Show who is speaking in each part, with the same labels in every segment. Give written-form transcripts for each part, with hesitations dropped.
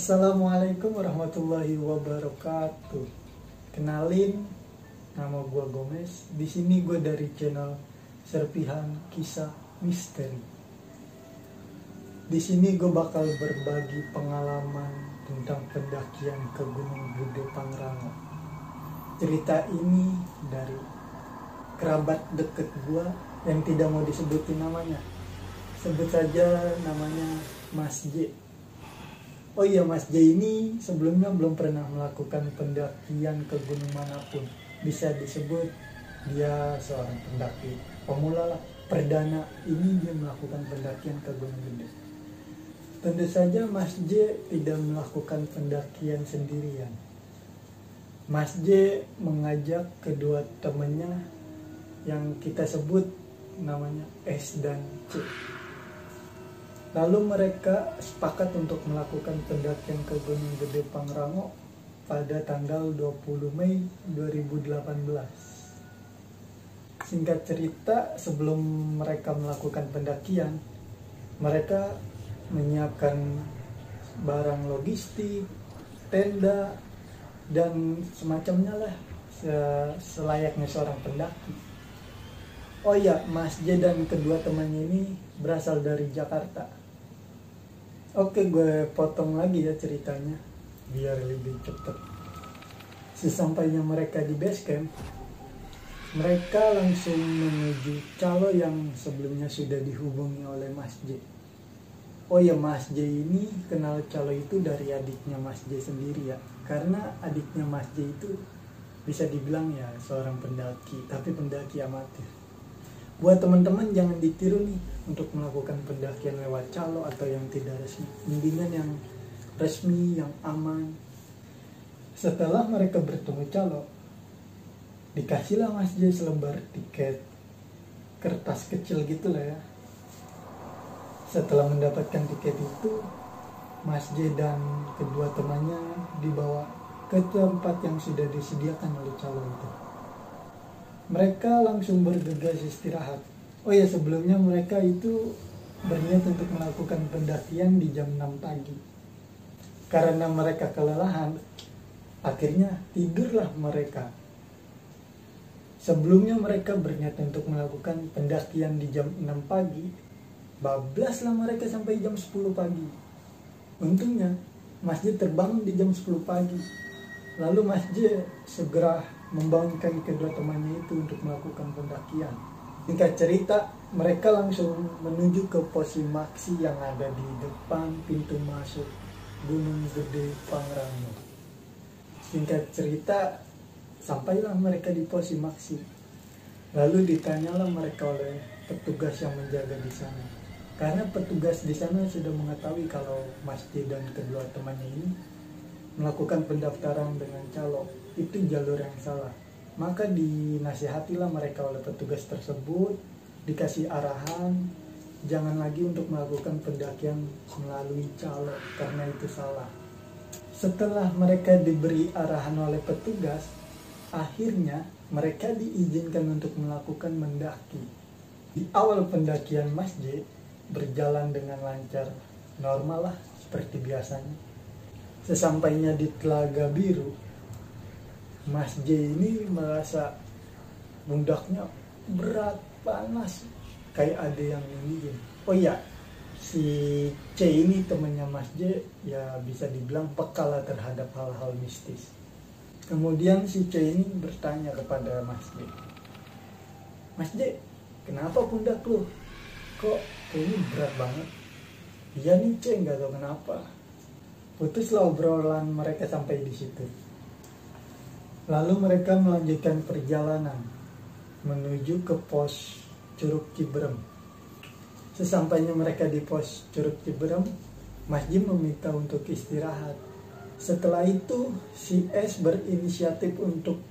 Speaker 1: Assalamualaikum warahmatullahi wabarakatuh. Kenalin, nama gua Gomez. Di sini gua dari channel Serpihan Kisah Misteri. Di sini gua bakal berbagi pengalaman tentang pendakian ke Gunung Gede Pangrango. Cerita ini dari kerabat deket gua yang tidak mau disebutin namanya. Sebut saja namanya Mas J. Oh iya, Mas J ini sebelumnya belum pernah melakukan pendakian ke gunung manapun. Bisa disebut dia seorang pendaki pemula lah. Perdana ini dia melakukan pendakian ke Gunung Gede. Tentu saja Mas J tidak melakukan pendakian sendirian. Mas J mengajak kedua temannya yang kita sebut namanya S dan C. Lalu mereka sepakat untuk melakukan pendakian ke Gunung Gede Pangrango pada tanggal 20 Mei 2018. Singkat cerita, sebelum mereka melakukan pendakian, mereka menyiapkan barang logistik, tenda, dan semacamnya lah, selayaknya seorang pendaki. Oh iya, Mas J dan kedua temannya ini berasal dari Jakarta. Oke, gue potong lagi ya ceritanya biar lebih cepet. Sesampainya mereka di base camp, mereka langsung menuju calo yang sebelumnya sudah dihubungi oleh Mas J. Oh ya, Mas J ini kenal calo itu dari adiknya Mas J sendiri ya. Karena adiknya Mas J itu bisa dibilang ya seorang pendaki, tapi pendaki amatir. Buat teman-teman jangan ditiru nih untuk melakukan pendakian lewat calo atau yang tidak resmi. Mendingan yang resmi, yang aman. Setelah mereka bertemu calo, dikasihlah Mas J selembar tiket kertas kecil gitu lah ya. Setelah mendapatkan tiket itu, Mas J dan kedua temannya dibawa ke tempat yang sudah disediakan oleh calo itu. Mereka langsung bergegas istirahat. Oh ya, sebelumnya mereka itu berniat untuk melakukan pendakian di jam 6 pagi. Karena mereka kelelahan, akhirnya tidurlah mereka. Sebelumnya mereka berniat untuk melakukan pendakian di jam 6 pagi. Bablaslah mereka sampai jam 10 pagi. Untungnya Mas J terbangun di jam 10 pagi. Lalu Mas J segera membangunkan kedua temannya itu untuk melakukan pendakian. Singkat cerita, mereka langsung menuju ke pos Limaksi yang ada di depan pintu masuk Gunung Gede Pangrango. Singkat cerita, sampailah mereka di pos Limaksi. Lalu ditanyalah mereka oleh petugas yang menjaga di sana. Karena petugas di sana sudah mengetahui kalau Mas J dan kedua temannya ini melakukan pendaftaran dengan calo. Itu jalur yang salah. Maka dinasihatilah mereka oleh petugas tersebut, dikasih arahan jangan lagi untuk melakukan pendakian melalui calo karena itu salah. Setelah mereka diberi arahan oleh petugas, akhirnya mereka diizinkan untuk melakukan mendaki. Di awal pendakian Mas J berjalan dengan lancar, normal lah seperti biasanya. Sesampainya di Telaga Biru, Mas J ini merasa pundaknya berat, panas, kayak ada yang nungging. Oh iya, si C ini temannya Mas J ya bisa dibilang peka lah terhadap hal-hal mistis. Kemudian si C ini bertanya kepada Mas J, Mas J, kenapa pundak lu? Kok ini berat banget? Iya nih C, nggak tahu kenapa. Putuslah obrolan mereka sampai di situ. Lalu mereka melanjutkan perjalanan menuju ke pos Curug Ciberem. Sesampainya mereka di pos Curug Ciberem, Mas J meminta untuk istirahat. Setelah itu si S berinisiatif untuk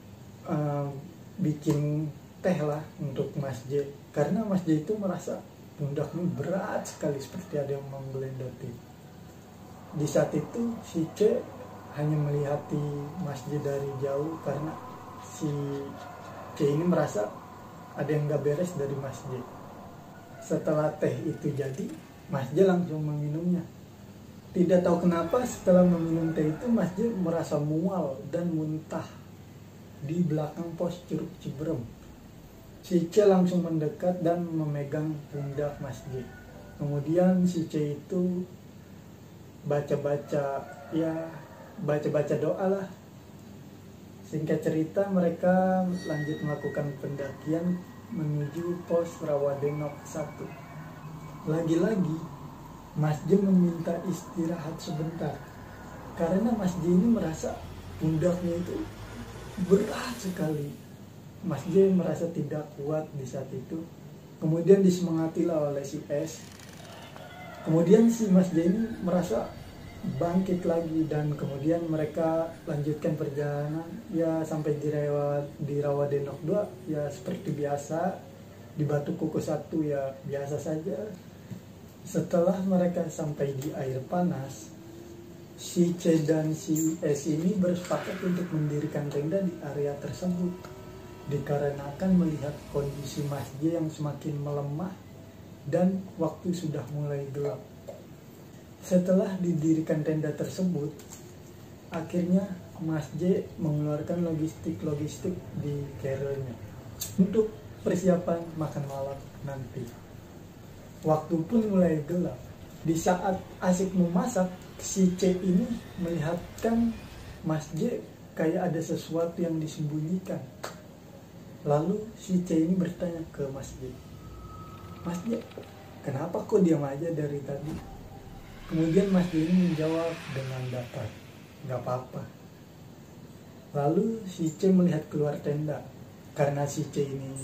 Speaker 1: bikin teh lah untuk Mas J. Karena Mas J itu merasa pundaknya berat sekali seperti ada yang menggelendoti. Di saat itu si C hanya melihati Mas J dari jauh karena si C ini merasa ada yang gak beres dari Mas J. Setelah teh itu jadi, Mas J langsung meminumnya. Tidak tahu kenapa setelah meminum teh itu Mas J merasa mual dan muntah di belakang pos Curug Ciberem. Si C langsung mendekat dan memegang pundak Mas J. Kemudian si C itu baca-baca doa lah. Singkat cerita, mereka lanjut melakukan pendakian menuju pos Rawadenok 1. Lagi-lagi Mas J meminta istirahat sebentar karena Mas J ini merasa pundaknya itu berat sekali. Mas J merasa tidak kuat di saat itu. Kemudian disemangatilah oleh si S. Kemudian si Mas J ini merasa bangkit lagi dan kemudian mereka lanjutkan perjalanan ya sampai di Rawadenok 2 ya seperti biasa. Di Batu Kuku 1 ya biasa saja. Setelah mereka sampai di air panas, si C dan si S ini bersepakat untuk mendirikan tenda di area tersebut dikarenakan melihat kondisi Mas J yang semakin melemah dan waktu sudah mulai gelap. Setelah didirikan tenda tersebut, akhirnya Mas J mengeluarkan logistik di carrier-nya untuk persiapan makan malam nanti. Waktu pun mulai gelap. Di saat asik memasak, si C ini melihatkan Mas J kayak ada sesuatu yang disembunyikan. Lalu si C ini bertanya ke Mas J, "Mas J, kenapa kok diam aja dari tadi?" Kemudian Mas J ini menjawab dengan datar, "Gak apa-apa." Lalu si C melihat keluar tenda. Karena si C ini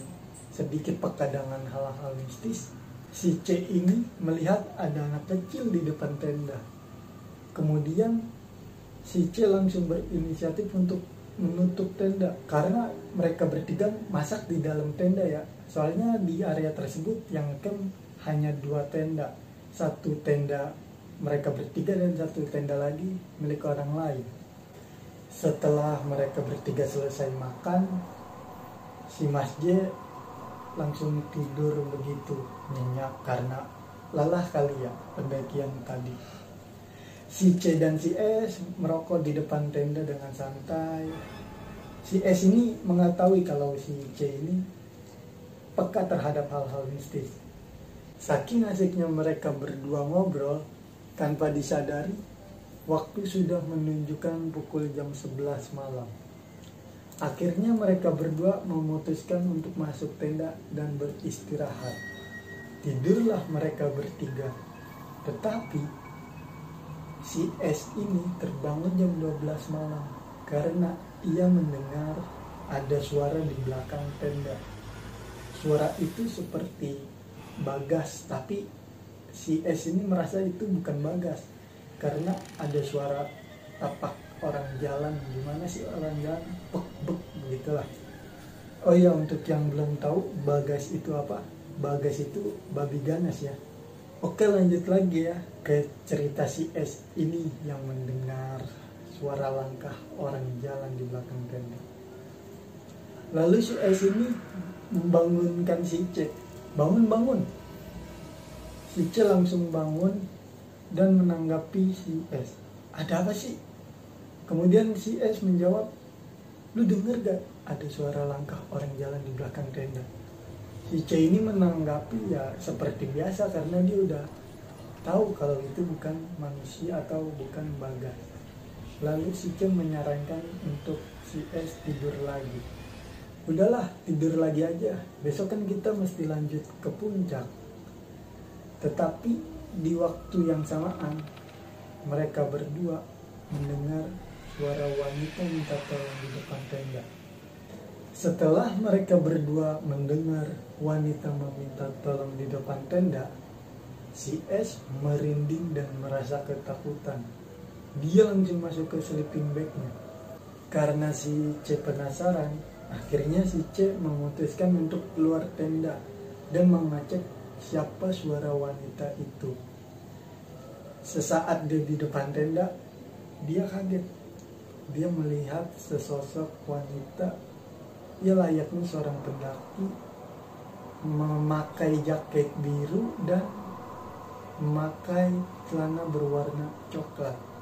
Speaker 1: sedikit peka dengan hal-hal mistis, si C ini melihat ada anak kecil di depan tenda. Kemudian si C langsung berinisiatif untuk menutup tenda karena mereka bertiga masak di dalam tenda ya. Soalnya di area tersebut yang camp hanya 2 tenda. Satu tenda mereka bertiga dan satu tenda lagi milik orang lain. Setelah mereka bertiga selesai makan, si Mas J langsung tidur begitu nyenyak karena lelah kali ya pendakian tadi. Si C dan si S merokok di depan tenda dengan santai. Si S ini mengetahui kalau si C ini peka terhadap hal-hal mistis. Saking asiknya mereka berdua ngobrol, tanpa disadari, waktu sudah menunjukkan pukul jam 11 malam. Akhirnya mereka berdua memutuskan untuk masuk tenda dan beristirahat. Tidurlah mereka bertiga. Tetapi si S ini terbangun jam 12 malam karena ia mendengar ada suara di belakang tenda. Suara itu seperti Bagas, tapi si S ini merasa itu bukan Bagas karena ada suara tapak orang jalan. Gimana sih orang jalan? Bek begitulah. Oh iya, untuk yang belum tahu Bagas itu apa? Bagas itu babi ganas ya. Oke, lanjut lagi ya ke cerita si S ini yang mendengar suara langkah orang jalan di belakang tenda. Lalu si S ini membangunkan si C. Bangun. Si C langsung bangun dan menanggapi si S. "Ada apa sih?" Kemudian si S menjawab, "Lu denger gak ada suara langkah orang jalan di belakang tenda?" Si C ini menanggapi ya seperti biasa karena dia udah tahu kalau itu bukan manusia atau bukan Bagas. Lalu si C menyarankan untuk si S tidur lagi. "Udahlah, tidur lagi aja. Besok kan kita mesti lanjut ke puncak." Tetapi di waktu yang samaan, mereka berdua mendengar suara wanita minta tolong di depan tenda. Setelah mereka berdua mendengar wanita meminta tolong di depan tenda, si S merinding dan merasa ketakutan. Dia langsung masuk ke sleeping bag-nya. Karena si C penasaran, akhirnya si C memutuskan untuk keluar tenda dan mengecek siapa suara wanita itu. Sesaat dia di depan tenda, dia kaget. Dia melihat sesosok wanita, ya layaknya seorang pendaki, memakai jaket biru dan memakai celana berwarna coklat.